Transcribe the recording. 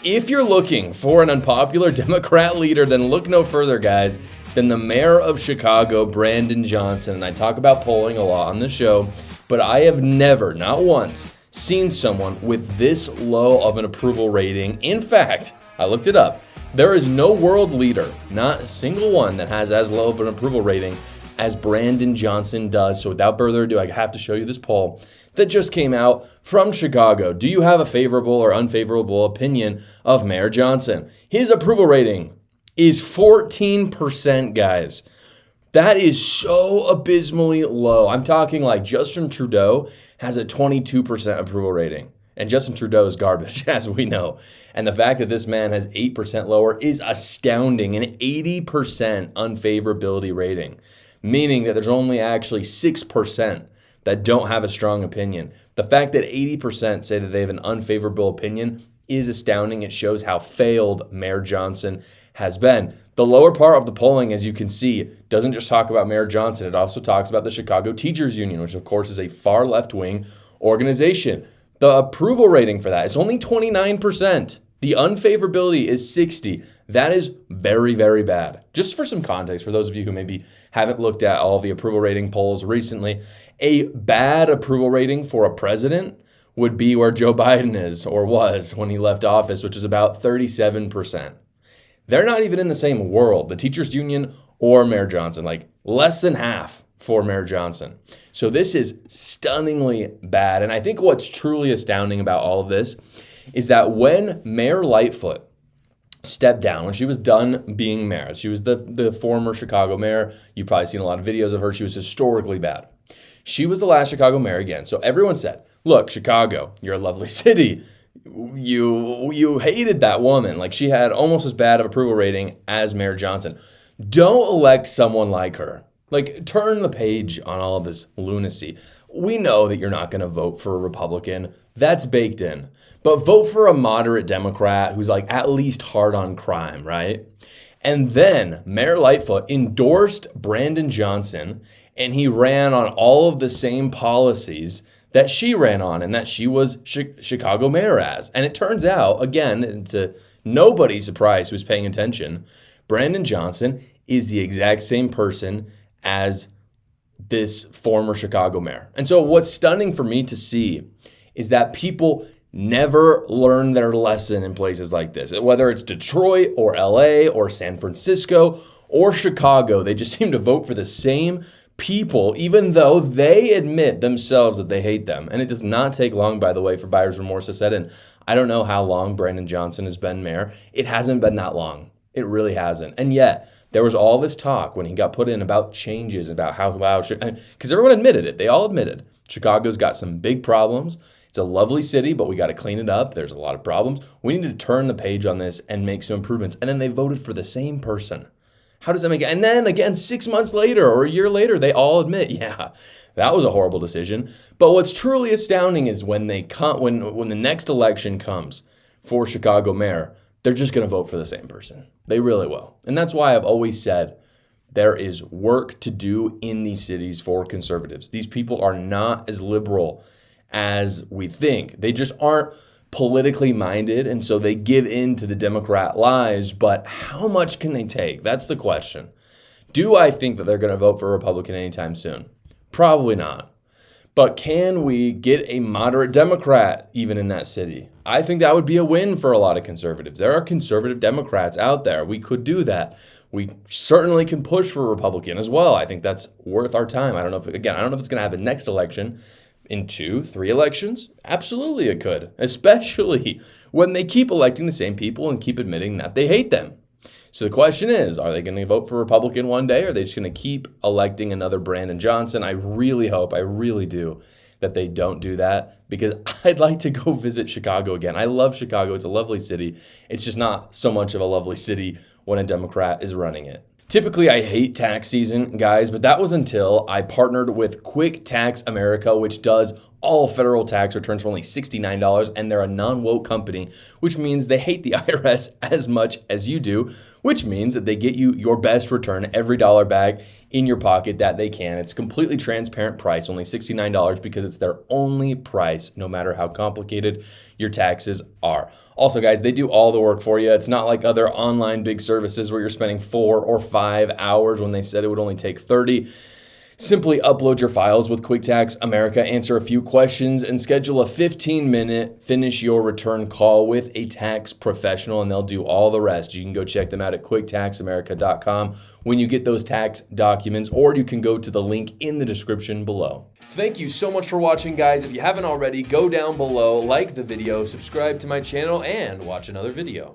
If you're looking for an unpopular Democrat leader, then look no further, guys, than the mayor of Chicago, Brandon Johnson. And I talk about polling a lot on the show, but I have never, not once, seen someone with this low of an approval rating. In fact, I looked it up. There is no world leader, not a single one, that has as low of an approval rating as Brandon Johnson does. So without further ado, I have to show you this poll that just came out from Chicago. Do you have a favorable or unfavorable opinion of Mayor Johnson? His approval rating is 14%, guys. That is so abysmally low. I'm talking like Justin Trudeau has a 22% approval rating. And Justin Trudeau is garbage, as we know. And the fact that this man has 8% lower is astounding. An 80% unfavorability rating, meaning that there's only actually 6% that don't have a strong opinion. The fact that 80% say that they have an unfavorable opinion is astounding. It shows how failed Mayor Johnson has been. The lower part of the polling, as you can see, doesn't just talk about Mayor Johnson. It also talks about the Chicago Teachers Union, which of course is a far left-wing organization. The approval rating for that is only 29%. The unfavorability is 60. That is very, very bad. Just for some context, for those of you who maybe haven't looked at all the approval rating polls recently, a bad approval rating for a president would be where Joe Biden is or was when he left office, which is about 37%. They're not even in the same world, the teachers union or Mayor Johnson, like less than half for Mayor Johnson. So this is stunningly bad. And I think what's truly astounding about all of this is that when Mayor Lightfoot stepped down, when she was done being mayor, she was the former Chicago mayor. You've probably seen a lot of videos of her. She was historically bad. She was the last Chicago mayor again. So everyone said, look, Chicago, you're a lovely city. You hated that woman. Like, she had almost as bad of approval rating as Mayor Johnson. Don't elect someone like her. Like, turn the page on all of this lunacy. We know that you're not going to vote for a Republican. That's baked in. But vote for a moderate Democrat who's like at least hard on crime, right? And then Mayor Lightfoot endorsed Brandon Johnson, and he ran on all of the same policies that she ran on and that she was Chicago mayor as. And it turns out, again, to nobody's surprise who's paying attention, Brandon Johnson is the exact same person as this former Chicago mayor. And so what's stunning for me to see is that people never learn their lesson in places like this. Whether it's Detroit or LA or San Francisco or Chicago, they just seem to vote for the same people, even though they admit themselves that they hate them. And it does not take long, by the way, for buyer's remorse to set in. I don't know how long Brandon Johnson has been mayor. It hasn't been that long. It really hasn't. And yet, there was all this talk when he got put in about changes, about how, because everyone admitted it. They all admitted Chicago's got some big problems. It's a lovely city, but we got to clean it up. There's a lot of problems. We need to turn the page on this and make some improvements. And then they voted for the same person. How does that make it? And then again, 6 months later or a year later, they all admit, yeah, that was a horrible decision. But what's truly astounding is when they come, when the next election comes for Chicago mayor, they're just going to vote for the same person. They really will. And that's why I've always said there is work to do in these cities for conservatives. These people are not as liberal as we think. They just aren't politically minded, and so they give in to the Democrat lies. But how much can they take? That's the question. Do I think that they're going to vote for a Republican anytime soon? Probably not. But can we get a moderate Democrat even in that city? I think that would be a win for a lot of conservatives. There are conservative Democrats out there. We could do that. We certainly can push for a Republican as well. I think that's worth our time. I don't know if it's going to happen next election. In 2-3 elections? Absolutely it could, especially when they keep electing the same people and keep admitting that they hate them. So the question is, are they going to vote for Republican one day, or are they just going to keep electing another Brandon Johnson? I really hope, I really do, that they don't do that, because I'd like to go visit Chicago again. I love Chicago. It's a lovely city. It's just not so much of a lovely city when a Democrat is running it. Typically, I hate tax season, guys, but that was until I partnered with Quick Tax America, which does all federal tax returns for only $69, and they're a non-woke company, which means they hate the IRS as much as you do, which means that they get you your best return, every dollar back in your pocket that they can. It's a completely transparent price, only $69, because it's their only price, no matter how complicated your taxes are. Also, guys, they do all the work for you. It's not like other online big services where you're spending 4 or 5 hours when they said it would only take 30. Simply upload your files with QuickTax America, answer a few questions, and schedule a 15-minute finish your return call with a tax professional, and they'll do all the rest. You can go check them out at quicktaxamerica.com when you get those tax documents, or you can go to the link in the description below. Thank you so much for watching, guys. If you haven't already, go down below, like the video, subscribe to my channel, and watch another video.